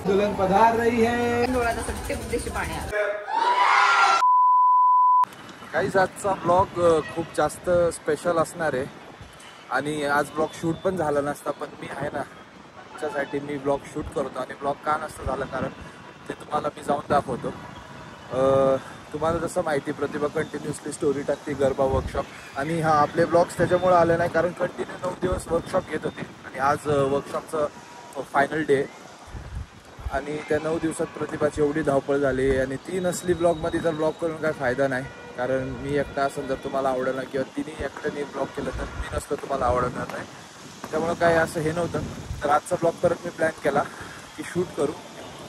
दुल्हन पधार रही है। गाइस आजचा ब्लॉग खूप जास्त स्पेशल असणार आहे आणि आज ब्लॉग शूट पण झाला नसता, पण मी आहे ना तुमच्यासाठी मी ब्लॉग शूट करतो आणि ब्लॉग का नसतं झालं कारण ते तुम्हाला मी जाऊन दाखवतो। तुम्हाला जसं माहिती प्रतिभा कंटिन्युअसली स्टोरी टाकते गरबा वर्कशॉप आणि हा आपले ब्लॉग्स त्याच्यामुळे आले नाही कारण कंटिन्यू 9 दिवस वर्कशॉप घेत होते आणि आज वर्कशॉपचं फायनल डे आणि त्या 9 दिवसात प्रतिभाची एवढी धावपळ झाली आणि ती नसली ब्लॉगमध्ये तर ब्लॉग करून काय फायदा नाही कारण मी एकटा असेल तर तुम्हाला आवडणार किंवा तिने एकट्याने ब्लॉग केलं तर मी नसलं तुम्हाला आवडणार नाही, त्यामुळं काय असं हे नव्हतं। तर आजचा ब्लॉग परत मी प्लॅन केला की शूट करू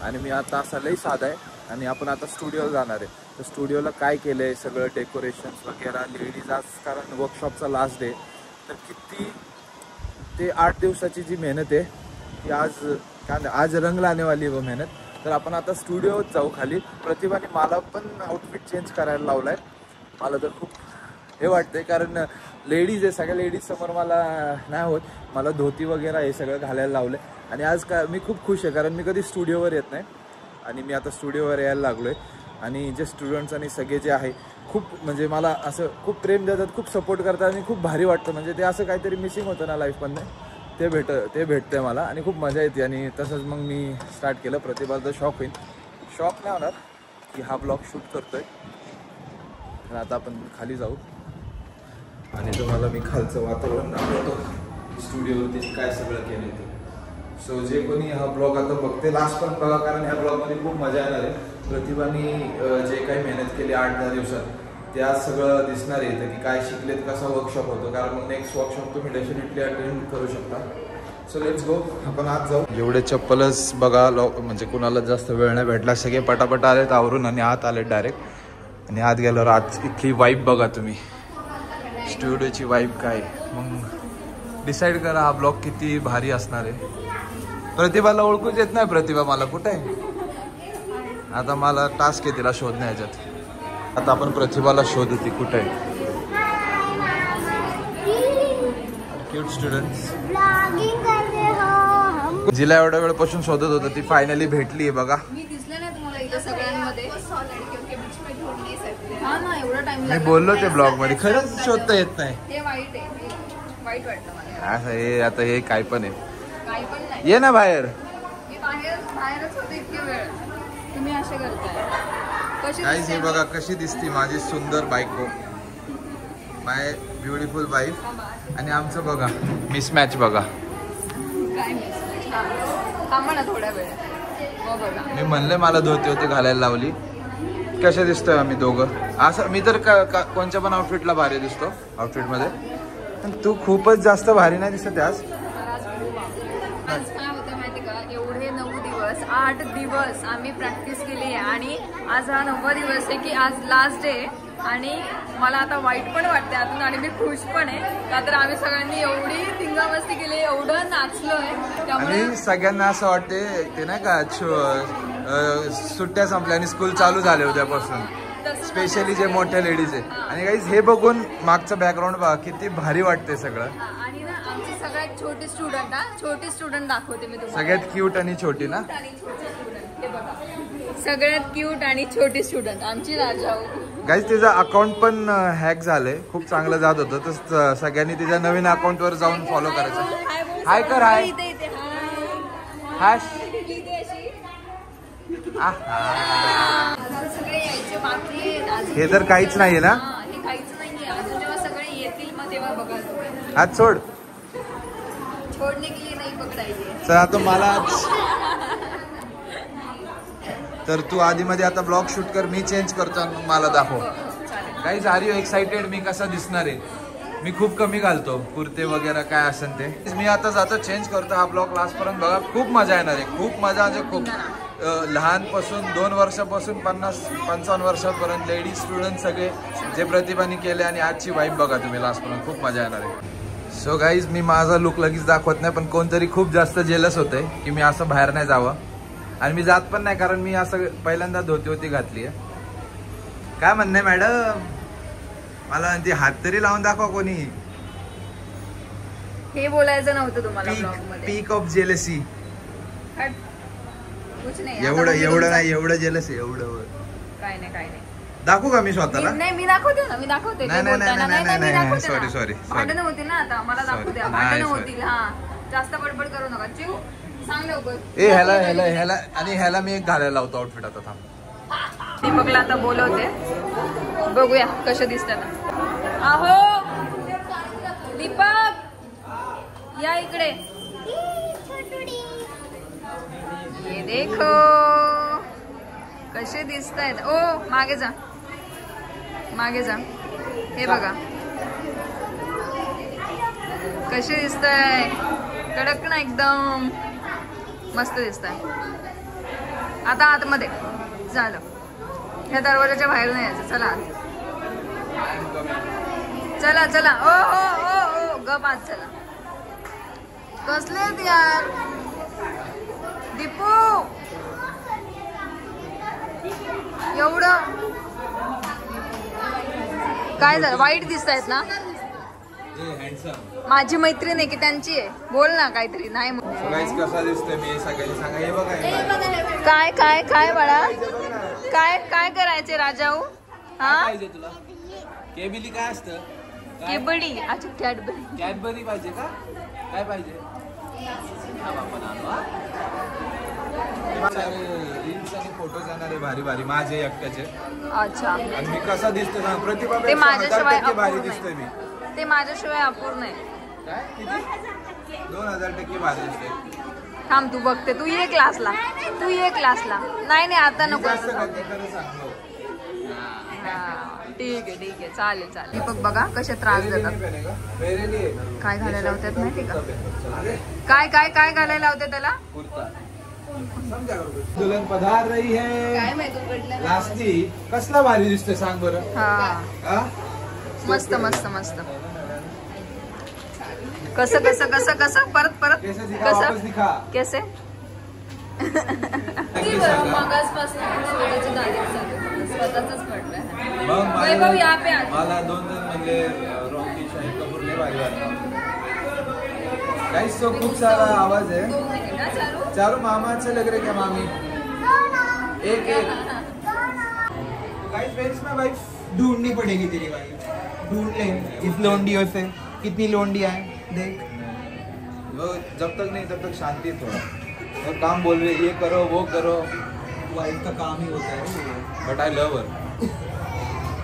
आणि मी आता असा लई साधा आहे आणि आपण आता स्टुडिओला जाणार आहे। तर स्टुडिओला काय केलं आहे सगळं डेकोरेशन्स वगैरे लेडीज आज कारण वर्कशॉपचा लास्ट डे तर किती ते 8 दिवसाची जी मेहनत आहे ती आज रंग लाने वाली वो मेहनत। तर आपण आता स्टुडिओत जाऊ खाली। प्रतिभाने मला पण आउटफिट चेंज करायला लावलाय, मला तर खूप हे वाटतंय कारण लेडीज आहे सगळ्या लेडीज समोर मला नाही होत, मला धोती वगैरे हे सगळं घालायला लावलंय आणि आज मी खूप खुश आहे कारण मी कधी स्टुडिओवर येत नाही आणि मी आता स्टुडिओवर यायला लागलोय आणि जे स्टुडंट्स आणि सगळे जे आहे खूप म्हणजे मला असं खूप प्रेम देतात, खूप सपोर्ट करतात आणि खूप भारी वाटतं म्हणजे ते असं काहीतरी मिसिंग होतं ना लाईफमधनं ते भेटते मला आणि खूप मजा येते आणि तसंच मग मी स्टार्ट केलं। प्रतिभाला शॉक होईल, शॉक नाही होणार की हा ब्लॉग शूट करतोय। तर आता आपण खाली जाऊ आणि तुम्हाला मी खालचं वातावरण दाखवतो स्टुडिओवरती काय सगळं केलं ते। सो जे कोणी हा ब्लॉग आता बघते लास्ट पण बघा कारण ह्या ब्लॉगमध्ये खूप मजा येणार आहे। प्रतिभाने जे काही मेहनत केली 8-10 दिवसात ते आज सगळं दिसणार आहे की काय शिकलेत, कसा वर्कशॉप होतो कारण मग नेक्स्ट वर्कशॉप तुम्ही डेफिनेटली अटेंड करू शकता। सो लेट्स गो, आपण आज जाऊ। जेवढे चप्पलच बघा म्हणजे कुणाला जास्त वेळ नाही भेटला, सगळे पटापट आलेत आवरून आणि आत आलेत डायरेक्ट आणि आत गेल्यावर आज इथली वाईब बघा तुम्ही, स्टुडिओची वाईब काय मग डिसाईड करा हा ब्लॉग किती भारी असणार आहे। प्रतिभाला ओळखूच येत नाही, प्रतिभा मला कुठे आहे आता, मला टास्क आहे तिला शोधण्या ह्याच्यात। आता आपण प्रतिभाला शोध होती कुठे आहे, क्यूट स्टुडंट्स जिला एवढ्या वेळपासून शोधत होतं ती फायनली भेटली आहे बघा। मी बोललो ते ब्लॉग मध्ये खरंच शोधता येत नाही, असं हे आता हे काय पण आहे, ये ना बाहेर। हे बघा कशी दिसती माझी सुंदर बायको, माय ब्युटिफुल वाईफ आणि आमचं बघा मिसमॅच बघा। मी म्हणले मला धोती होती घालायला लावली, कशा दिसतोय आम्ही दोघं असं, मी तर कोणत्या पण आउटफिटला भारी दिसतो आउटफिट मध्ये, तू खूपच जास्त भारी नाही दिसत आज। एवढे 9 दिवस 8 दिवस आम्ही प्रॅक्टिस केली आणि आज हा 9वा दिवस आहे की आज लास्ट डे आणि मला आता वाईट पण वाटते आतून आणि मी खुश पण आहे का तर आम्ही सगळ्यांनी एवढी धिंगामस्ती केली, एवढं नाचलोय आणि सगळ्यांना असं वाटते ते नाही का सुट्ट्या संपल्या आणि स्कूल चालू झाले उद्यापासून, स्पेशली जे मोठ्या लेडीज आहे आणि गाईज हे बघून मागचं बॅकग्राऊंड बघा किती भारी वाटते सगळं। आणि ना आमची सगळ्यात छोटी स्टुडंट दाखवते मी तुम्हाला, सगळ्यात क्यूट आणि छोटी ना, सगळ्यात क्यूट आणि छोटी स्टुडंट आमची राजाऊ। गाईज तिचं अकाउंट पण हॅक झालंय, खूप चांगलं जात होतं तर सगळ्यांनी तिच्या नवीन अकाउंटवर जाऊन फॉलो करायचं। हाय कर, हाय हॅश हे तर काहीच नाहीये ना, हे काहीच नाहीये अजून, जेव्हा सगळे येतील मग तेव्हा बघा। हात सोड, छोडने के लिए नाही पकडायचे। चल आता मला तर तू आधी मध्ये आता ब्लॉग शूट कर, मी चेंज करतो आणि मला दाखव। गाईज आर यू एक्साइटेड मी कसा दिसणार आहे? मी खूप कमी घालतो कुर्ते वगैरे काय असेल ते, मी आता जातो चेंज करतो। हा ब्लॉग लास्ट पर्यंत बघा, खूप मजा येणार आहे, खूप मजा म्हणजे खूप। लहानपासून 2 वर्षापासून 50-55 वर्षापर्यंत लेडीज स्टुडंट सगळे जे प्रतिभाने केले आणि आजची वाईब बघा तुम्ही लास्ट पर्यंत, खूप मजा येणार आहे। सो गाईज मी माझा लुक लगेच दाखवत नाही पण कोणतरी खूप जास्त जेलस होते की मी असं बाहेर नाही जावं आणि मी जात पण नाही कारण मी असं पहिल्यांदा धोती घातली आहे। काय म्हणणे मॅडम, मला ती हात तरी लावून दाखवा कोणी। हे बोलायचं नव्हतं तुम्हाला ब्लॉग मध्ये. पीक ऑफ जेलसी. कुछ नाही. एवढं नाही, एवढं जेलसी, एवढं काय नाही. दाखवू का मी स्वतःला? नाही मी दाखवते ना, मी दाखवते. नाही, सॉरी. भांडणं होतील ना आता, मला दाखवू द्या. भांडणं होतील. हा जास्त बडबड करू नका. चिव सांग लवकर. ह्याला आणि ह्याला मी एक घालायला लावतो आउटफिट आता. थांब. दीपकला आता बोलवते, बघूया कसे दिसतात. आहो दीपक या इकडे. ये देखो कसे दिसतायत. ओ मागे जा. हे बघा कसे दिसताय. कडक ना एकदम मस्त दिसताय. आता आतमध्ये झालं. ह्या दरवाजाच्या बाहेर नाही यायचं. चला. ओ गप आत चला. कसले यार दीपू एवढं काय झालं. वाईट दिसतायत ना. माझी मैत्रीण आहे की त्यांची आहे. बोल ना काहीतरी. नाही कसा दिसतोय मी सगळ्यांनी सांगा. हे बघा काय बाळा. काय करायचे राजाऊ. हा तुला केबिली काय असतं. केबडी. अच्छा कॅडबरी पाहिजे का. काय पाहिजे. रील्स आणि फोटो जाणारे भारी माझे एकट्याचे. अच्छा. आणि मी कसा दिसतो ना प्रतिभा. ते माझ्याशिवाय भारी दिसतोय मी. ते माझ्याशिवाय अपूर्ण आहे. काय किती 2000% भारी दिसतोय. थांब तू बघते. तू ये क्लासला. नाही आता नको. ठीक आहे चालेल. दीपक बघा कसे त्रास देतात. काय घालायला होतात माहिती का. काय घालायला होते त्याला. दुल्हन पधार रही है. काय माहिती लास्टी कसला भारी दिसतोय सांग बरं. हा मस्त. कसं परत कैसे मला 2 जण म्हणले रॉकी शाही कपूर ने भारी वाटतं. गाइस तो खूप सारा आवाज है. चारों मामा अच्छे लग रहे क्या मामी. एक guys where is my wife. ढूंढनी पड़ेगी तेरी वाइफ. ढूंढ ले इस लोंडियों से. कितनी लोंडियां हैं देख. वो जब तक नहीं तब तक शांति थोड़ा. और काम बोल रहे ये करो वो करो. वाइफ का काम ही होता है. बट आई लव हर.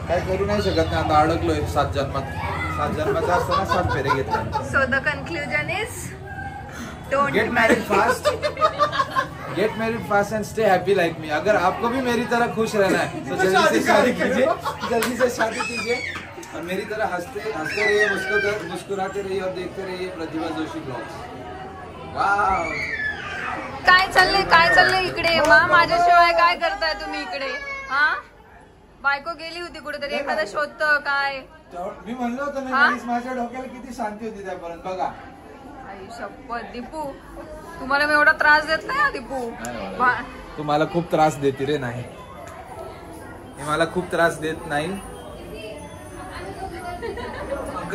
काय करू नाही शकत ना. आता अडकलोय 7 जन्माचा असतो ना 7 फेरे घेतला. So the conclusion is don't get married fast end stay happy like me. अगर आपको भी मेरी तरह खुश रहना है तो जल्दी से शादी कीजिए और मेरी तरह हंसते रहिए, मुस्कुराते रहिए और देखते रहिए प्रतिभा जोशी ब्लॉग्स. वाव काय चाललंय इकडे. माझ्याशिवाय काय करताय तुम्ही इकडे. हा बायको गेली होती कुठेतरी. एखादा शोधतं काय. मी म्हणलो होतो ना माझ्या डोक्याला किती शांती होती त्यापर्यंत. बघा आई शपथ दीपू तुम्हाला मी एवढा त्रास देत नाही. दीपू तू मला खूप त्रास देते रे. नाही मला खूप त्रास देत नाही.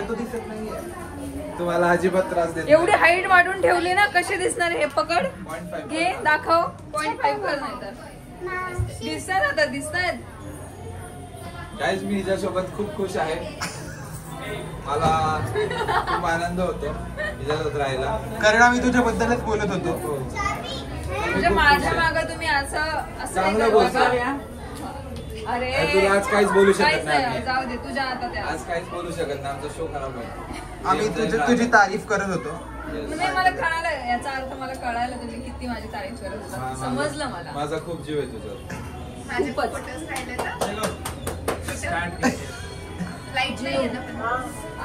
तो दिसत नाहीये. तुम्हाला अजिबात त्रास देत. एवढी हाईट वाढून ठेवली ना. कसे दिसणार हे. पकड घे दाखव. 0.5 कर. नाही तर दिसतायत. गाइस मी हिच्यासोबत खूप खुश आहे. मला खूप आनंद होतो हिच्यासोबत राहायला. कारण आम्ही तुझ्याबद्दलच बोलत होतो. म्हणजे माझ्या मागं तुम्ही असं चांगलं बोलता. अरे तुला आज काहीच बोलू शकत नाही. जाऊ दे तुझ्या हातात. आज काहीच बोलू शकत नाही. आमचा शो खराब आहे. आम्ही तुझी तारीफ करत होतो. नाही मला कळालं. याचा अर्थ मला कळायला तुम्ही किती माझी तारीफ करत होता. समजलं मला. माझा खूप जीव आहे तुझ्यावर.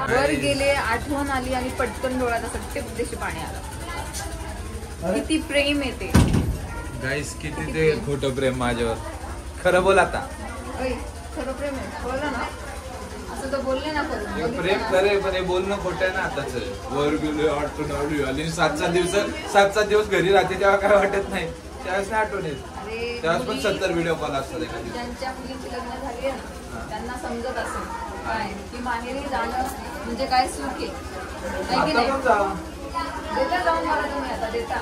वर गेले आठवण आली आणि पटकन डोळ्यात असं टिपदेशी पाणी आलं. किती प्रेम येते. गाइस किती ते खोटं प्रेम माझ्यावर. खरं बोल आता. खरं प्रेम आहे. बोला ना. असं तर बोलले ना करून. प्रेम करे पण हे बोलणं खोटं आहे ना. आताच वर गेलो आठवण आली आणि 7 दिवस घरी राहते तेव्हा काय वाटत नाही. त्यावेळेस नाही आठवण येत. त्यावेळेस पण 70 व्हिडिओ कॉल असतात. ज्यांच्या मुलीची लग्न झाली आहे ना त्यांना समजत असेल काय की माहेरी जाणं म्हणजे काय सुख आहे. आहे की नाही? पण जा. देता जाऊन मला तुम्ही आता देता.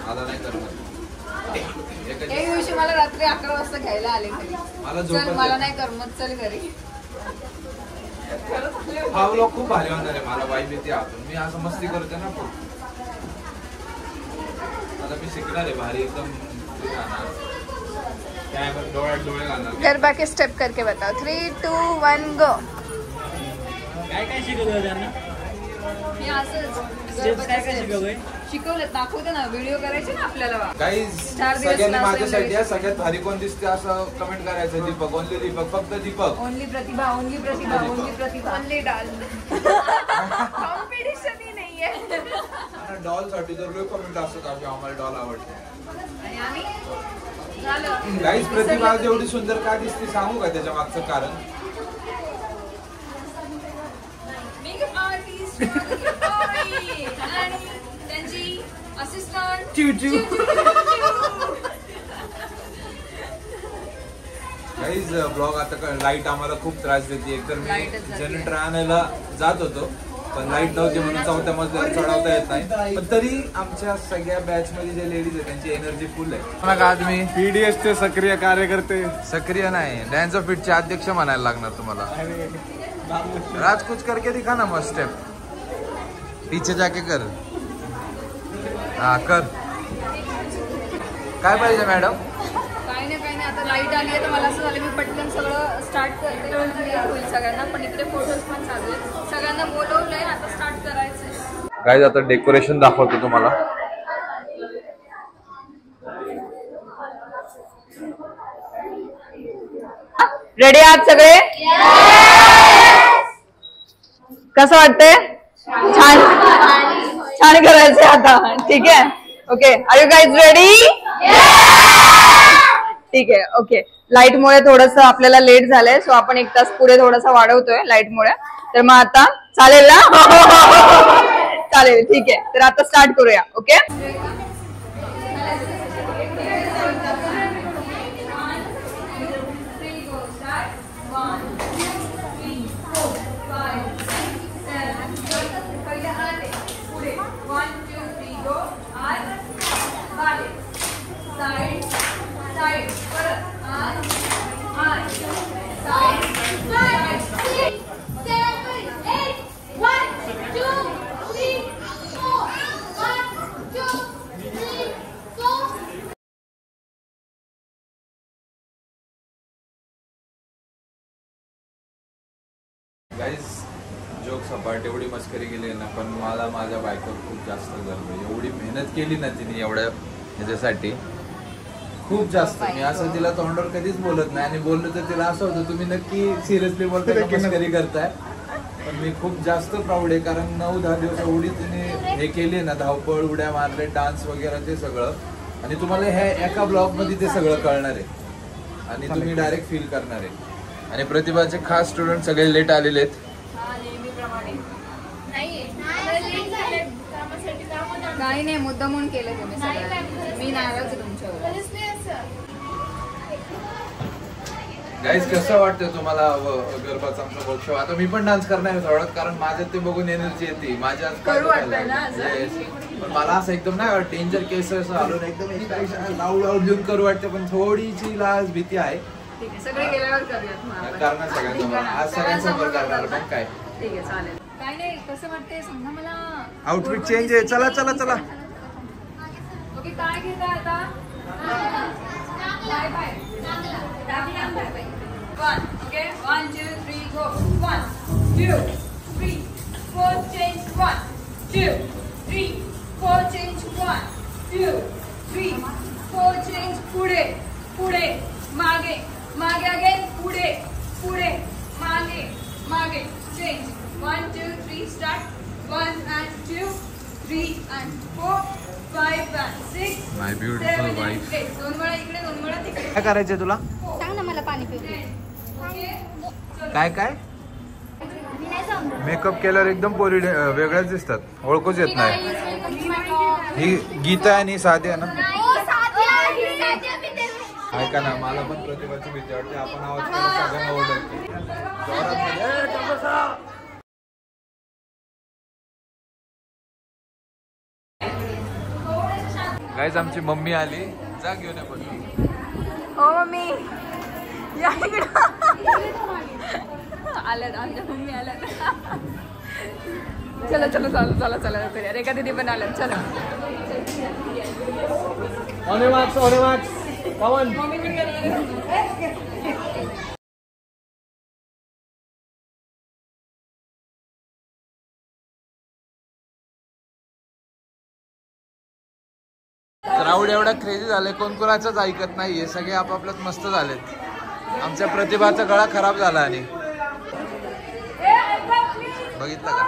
मला नाही करणार. एक दिवशी मला रात्री 11 वाजता घ्यायला आले घरी. मला चल झोपच मला येत. नाही करमत, चल घरी. हा व्लॉग खूप भारी होणार आहे. मला वाईब येते आतून. मी असं मस्ती करते ना खूप. आता मी शिकणार आहे भारी एकदम. कॅमेरा डोळ्यात डोळे घालणार. गरबा के स्टेप करके बताओ. 3, 2, 1 गो. काय काय शिकवलं त्यांना? मी असंच शिकवलं, दाखवते ना, व्हिडिओ करायचे ना आपल्याला. गाईज 4 दिवस सगळ्यांनी class माझ्यासाठी लावले. या सगळ्यात भारी कोण दिसते असं कमेंट करायचं. दीपक, ओनली दीपक, फक्त दीपक. ओनली प्रतिभा, ओनली प्रतिभा, ओनली प्रतिभा, ओनली डाल. कॉम्पिटिशन ही नाहीये. डॉल साठी तर लोक कमेंट असतात अशी आम्हाला डॉल आवडते. आणि आम्ही झालं. गाईज प्रतिभा आज एवढी सुंदर का दिसते सांगू का त्याच्या मागचं कारण? मेकअप आर्टिस्ट आणि त्यांची असिस्टंट गाईज ब्लॉग आता लाईट आम्हाला खूप त्रास देते. एकतर मी Lightच जाते. जनरेटर आणायला जात होतो पण लाईट नव्हती म्हणून 4थ्या मजल्यावर चढवता येत नाही. पण तरी आमच्या सगळ्या बॅच मध्ये जे लेडीज आहेत त्यांची एनर्जी फुल आहे. आज मी PDS चे सक्रिय कार्यकर्ते. सक्रिय नाही, डॅन्स ऑफ फिटचे अध्यक्ष म्हणायला लागणार तुम्हाला. राज कुछ करके दिखा ना मस्त स्टेप. पीछे जाके कर. हा कर. काय पाहिजे मॅडम? काही नाही आता लाईट आली आहे तर मला असं झालं मी पटकन सगळं स्टार्ट करते. होईल सगळ्यांना, पण इकडे फोटोज पण चालू आहेत. सगळ्यांना बोलवलंय, आता स्टार्ट करायचंय. गाईज आता डेकोरेशन दाखवतो तुम्हाला. रेडी आहात सगळे? कसं वाटतंय? छान छान करायचंय आता. ठीक आहे, okay. Are you guys ready? ठीक आहे, ओके. लाईट मुळे थोडस आपल्याला लेट झालंय, सो आपण 1 तास पुढे थोडासा वाढवतोय लाईट मुळे. तर मग आता चालेल ना? चालेल, ठीक आहे. तर आता स्टार्ट करूया. ओके. गाईज जोक सपाट एवढी मस्करी केली ना, पण मला माझ्या बायकोवर खूप जास्त गर्व. एवढी मेहनत केली ना तिने एवढ्या ह्याच्यासाठी, खूप जास्त. मी असं तिला तोंडावर कधीच बोलत नाही आणि बोललो तर तिला असं होतं तुम्ही नक्की सिरियसली बोलताय का मस्करी करताय. पण मी खूप जास्त प्राऊड आहे कारण 9-10 दिवस एवढी तिने हे केली ना, धावपळ, उड्या मारले, डान्स वगैरे ते सगळं. आणि तुम्हाला ह्या एका ब्लॉग मध्ये ते सगळं कळणार आहे आणि तुम्ही डायरेक्ट फील करणार आहे. आणि प्रतिभाचे खास स्टुडंट सगळे लेट आलेले आहेत. काही नाही, मुद्दा म्हणून केलं तुम्ही सगळं. मी नाराज आहे तुमच्यावर. गाईज कसं वाटतं तुम्हाला गरबाचा आमचा वर्कशॉप? आता मी पण डान्स करणार आहे थोडं, कारण माझ्यात ते बघून एनर्जी येते. माझ्या पण मला असं एकदम नाही डेंजर केस असं आलो एकदम लावून घेऊन करू वाटतं, पण थोडीशी लाज भीती आहे. ठीक आहे, सगळे गेल्यावर करूयात. करणार सगळ्यांसमोर, आज सगळ्यांसमोर करणार. पण काय ठीक आहे, चालेल. काय नाही, कसं वाटतंय सांगा मला. आउटफिट चेंज आहे. चला चला चला. ओके, काय घेताय आता? Bye bye. 1, okay. 1, 2, 3 go. 1, 2, 3, 4 change. 1, 2, 3, 4 change. 1, 2, 3, 4 change. पुढे पुढे मागे मागे अगेन. पुढे पुढे मागे मागे. Change. 1, 2, 3 start. 1 and 2, 3 and 4, 5 and 6. My beautiful wife. 2 वेळा इकडे, 2 वेळा तिकडे. काय करायचंय तुला? सांग ना मला पाणी पिऊ दे. काय काय? मेकअप केल्यावर एकदम पोरी वेगळ्याच दिसतात, ओळखूच येत नाही. ही गीता आणि साधी आहे ना. ऐका ना, मला पण प्रतिभाची भीती वाटते. आपण आवाज करून सगळ्यांना ओरडतो. काहीच आमची मम्मी आली, जा घेऊन ये बोललो. हो मम्मी या इकडं. आल्यात आमच्या मम्मी आल्यात. चला चला चला चला चला करूया. रेखा दीदी पण आल्यात. चला पवन. मम्मी पण गेली. क्राऊड एवढा क्रेझी झालाय, कोण कोणाचंच ऐकत नाहीये, सगळे आपापल्यात मस्त झालेत. आमच्या प्रतिभाचा गळा खराब झाला आणि बघितलं का.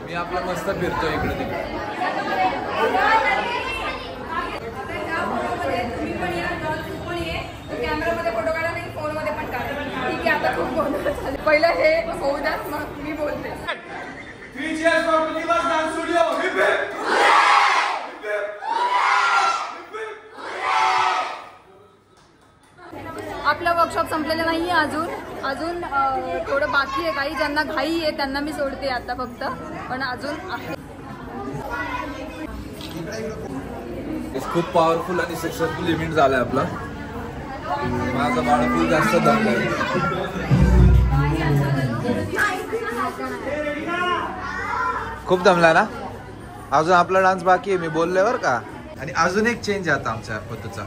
मी आपला मस्त फिरतो इकडे तिकडे. कॅमेरामध्ये फोटो काढा नाही, फोनमध्ये पण काढा. ठीक आहे, आता खूप बोलणं झालं. पहिलं हे होऊ द्या, मग मी बोलते. आपलं वर्कशॉप संपलेलं नाही आहे अजून थोडं बाकी आहे. काही ज्यांना घाई आहे त्यांना मी सोडते आता फक्त, पण अजून आहे. खूप पॉवरफुल आणि सक्सेसफुल इव्हेंट झालाय आपला. माझा बाळापूर जास्त दमलाय. खूप दमला ना. अजून आपला डान्स बाकी आहे, मी बोललोय बरं का. आणि अजून एक चेंज आहे आता आमच्या पद्धतीचा.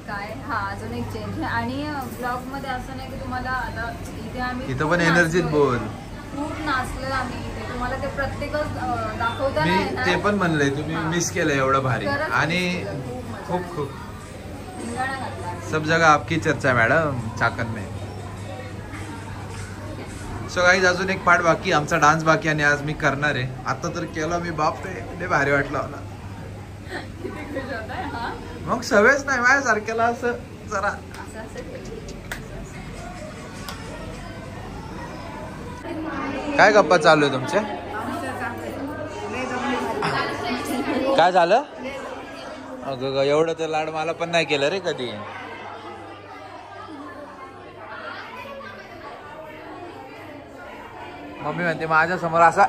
काय? हा, अजून एक चेंज आहे. आणि ब्लॉग मध्ये असं नाही की तुम्हाला आता इथे आम्ही इथं पण एनर्जीत बोल. खूप नाचलोय आम्ही इथे, तुम्हाला ते प्रत्येकच दाखवता नाही मी ते पण म्हणलंय, तुम्ही मिस केलं एवढं भारी. आणि खूप खूप सब जगह आपकी चर्चा मॅडम चाकण में. सो गाईज अजून एक पार्ट बाकी, आमचा डान्स बाकी, आणि आज मी करणार आहे. आता तर केला मी, बाप रे भारी वाटला मला. मग सवयच नाही माझ्यासारख्याला असं जरा. काय गप्पा चालू आहे तुमच्या? काय झालं? अगं एवढं तर लाड मला पण नाही केलं रे कधी. मम्मी म्हणते माझ्या समोर असा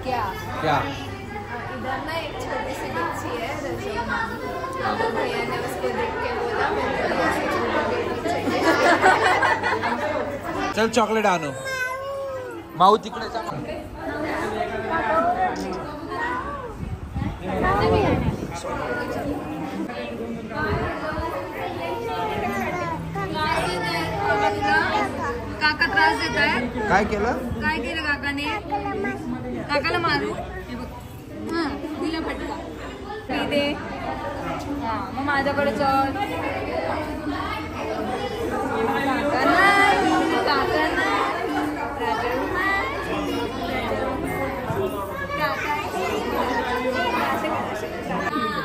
क्या इधर ना एक छोटी सी बच्ची है, तो भैया ने उसको देख के बोला चल चॉकलेट आणू. माऊ तिकडे जा. काका त्रास देत आहे. काय केलं? काय केलं काकाने? काकाला मारू. हा, दिला फटका. दे. हा, मग माझ्याकडे चल.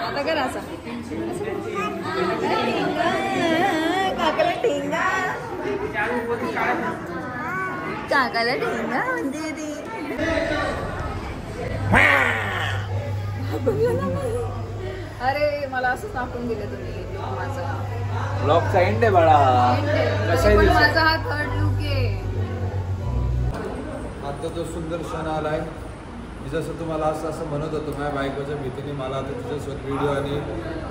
आता कर असं. काकाला ठेंगा. काकाला ठेंगा म्हणते ती. अरे मला असं टाकून दिलं तुम्ही माझा ब्लॉगचा एंड आहे बाळा. पण माझा हा थर्ड लुक आहे. आता तो सुंदर क्षण आलाय. मी जसं तुम्हाला असं म्हणत होतो, माझ्या बायकोच्या भीतीने मला आता तिच्यासोबत व्हिडिओ आणि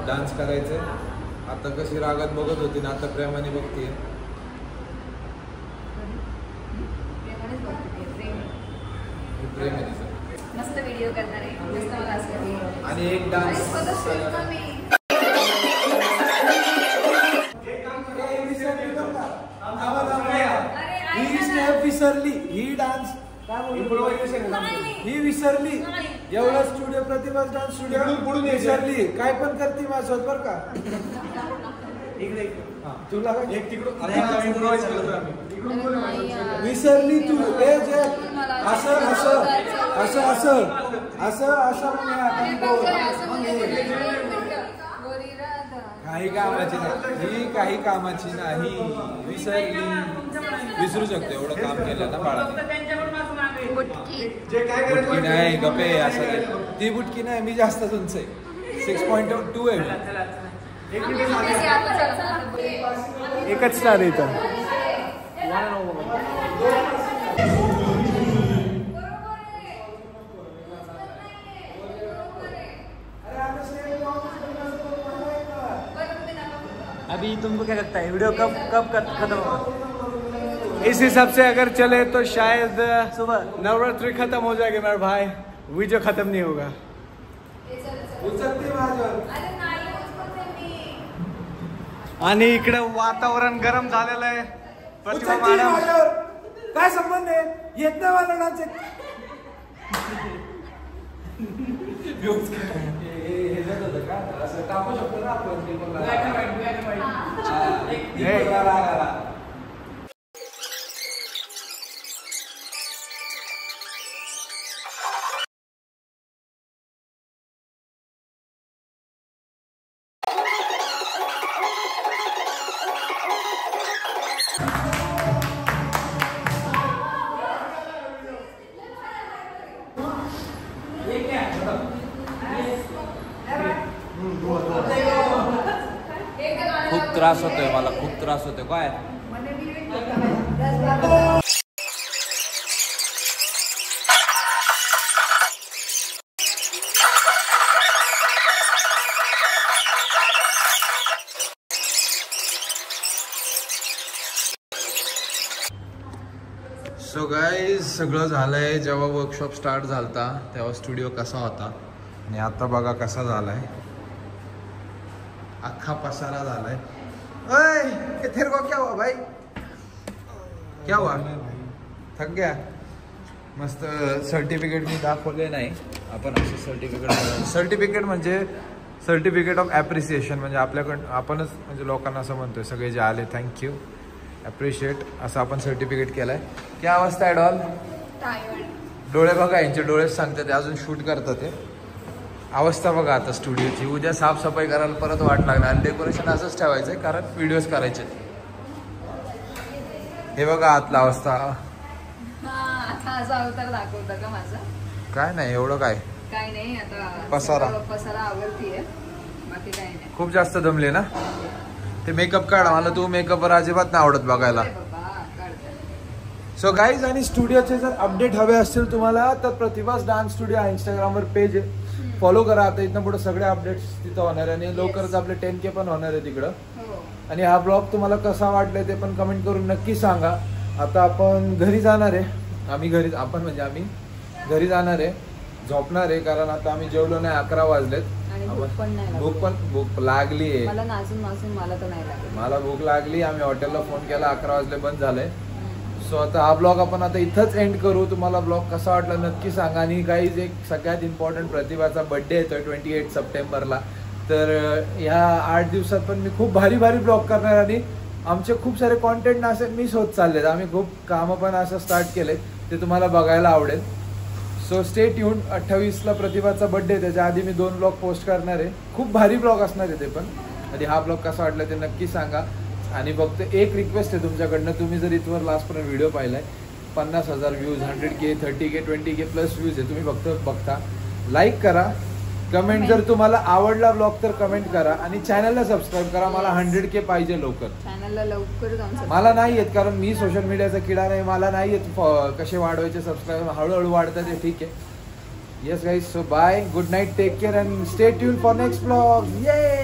डान्स करायचे. आता कशी रागात बघत होती ना, आता प्रेमाने बघते. प्रेम आहे तिचं. मस्त व्हिडिओ करणार आहे, मस्त मला असं. आणि एक डान्स ही स्टेप विसरली, ही डान्स ही विसरली. एवढा स्टुडिओ, प्रतिभा डान्स स्टुडिओ विसरली. काय पण करते माझ्यासोबत बरं का. इकडे तुला एक तिकडून विसरली तू. असं असं असं असं असं असं काही कामाची नाही, ही काही कामाची नाही. विसरली. विसरू शकतो, एवढं काम केलं ना बाळाने. बुटकी नाही गपे. असं ती बुटकी नाही, मी जास्त उंच आहे. 6.2 आहे. एकच स्टार इथं. अभी तुमको क्या लगता है वीडियो कब खत्म होगा? इस हिसाब से अगर चले तो शायद सुबह नवरात्रि खत्म हो जाएगी मेरे भाई, वीडियो खत्म नहीं होगा. आणि इकडे वातावरण गरम झालेलं आहे. प्रतिभा मॅडम काय संबंध आहे? येत नाही मला नाच. खूप त्रास होतोय मला, खूप त्रास होतोय. काय सो गाईज सगळं झालंय. जेव्हा वर्कशॉप स्टार्ट झालता तेव्हा स्टुडिओ कसा होता आणि आता बघा कसा झालाय. अख्खा पसारा झालाय. ओए तेरे को क्या हुआ भाई? क्या हुआ? थक गया. मस्त सर्टिफिकेट मी दाखवले नाही. आपण असं सर्टिफिकेट म्हणजे सर्टिफिकेट ऑफ ॲप्रिसिएशन, म्हणजे आपल्याकडं आपणच म्हणजे लोकांना असं म्हणतोय सगळे जे आले थँक्यू ॲप्रिशिएट असं आपण सर्टिफिकेट केलंय. क्या अवस्था आहे डॉल? डोळे बघा यांचे, डोळेच सांगतात ते अजून शूट करतात ते. अवस्था बघा आता स्टुडिओची. उद्या साफसफाई करायला परत वाट लागणार आणि डेकोरेशन असंच ठेवायचंय कारण व्हिडिओज करायचे. हे बघा आतला अवस्था. अवतार दाखवता का माझा? काय नाही एवढं काय नाही आता पसारा आवडतीये, बाकी काय नाही. खूप जास्त दमले ना ते. मेकअप काढ मला, तू मेकअपवर अजिबात नाही आवडत बघायला. सो गाईज, आणि स्टुडिओचे जर अपडेट हवे असतील तुम्हाला तर प्रतिभास डान्स स्टुडिओ इंस्टाग्रामवर पेज फॉलो करा. आता इथनं पुढे सगळे अपडेट्स तिथं होणार आहे आणि लवकरच आपले 10K पण होणार आहे तिकडं. आणि हा ब्लॉग तुम्हाला कसा वाटलाय ते पण कमेंट करून नक्की सांगा. आता आपण घरी जाणार आहे. आम्ही घरी जाणार आहे, झोपणार आहे कारण आता आम्ही जेवलो नाही. 11 वाजलेत. भूक लागली आहे मला नाचून मला तर नाही लागली. मला भूक लागली. आम्ही हॉटेलला फोन केला, 11 वाजले बंद झालंय. सो आता हा ब्लॉग आपण आता इथंच एंड करू. तुम्हाला ब्लॉग कसा वाटला नक्की सांगा. आणि गाईज एक सगळ्यात इम्पॉर्टंट, प्रतिभाचा बर्थडे येतोय 28 सप्टेंबरला. तर ह्या 8 दिवसात पण मी खूप भारी ब्लॉग करणार आणि आमचे खूप सारे कॉन्टेंट असे मिस होत चाललेत. आम्ही खूप कामं पण असं स्टार्ट केलेत, ते तुम्हाला बघायला आवडेल. So stay tune. 28ला प्रतिभाचा बर्थडे, त्याच्या आधी मी 2 ब्लॉग पोस्ट करणार आहे. खूप भारी ब्लॉग असणार आहे ते पण. आणि हा ब्लॉग कसा वाटला ते नक्की सांगा. आणि फक्त एक रिक्वेस्ट आहे तुमच्याकडनं, तुम्ही जर इथवर लास्टपर्यंत व्हिडिओ पाहिलाय, 50,000 views, 100K, 30K, 20K plus views आहे. तुम्ही फक्त बघता, लाईक करा, कमेंट. जर तुम्हाला आवडला ब्लॉग तर कमेंट करा आणि चॅनलला सबस्क्राईब करा. मला 100K पाहिजे लवकर. चॅनलला लवकर मला नाही येत कारण मी सोशल मीडियाचा किडा नाही. मला नाही येत कसे वाढवायचे सबस्क्राईब. हळूहळू वाढतात ते, ठीक आहे. Yes guys, so bye, good night, take care and stay tune for next blog. ये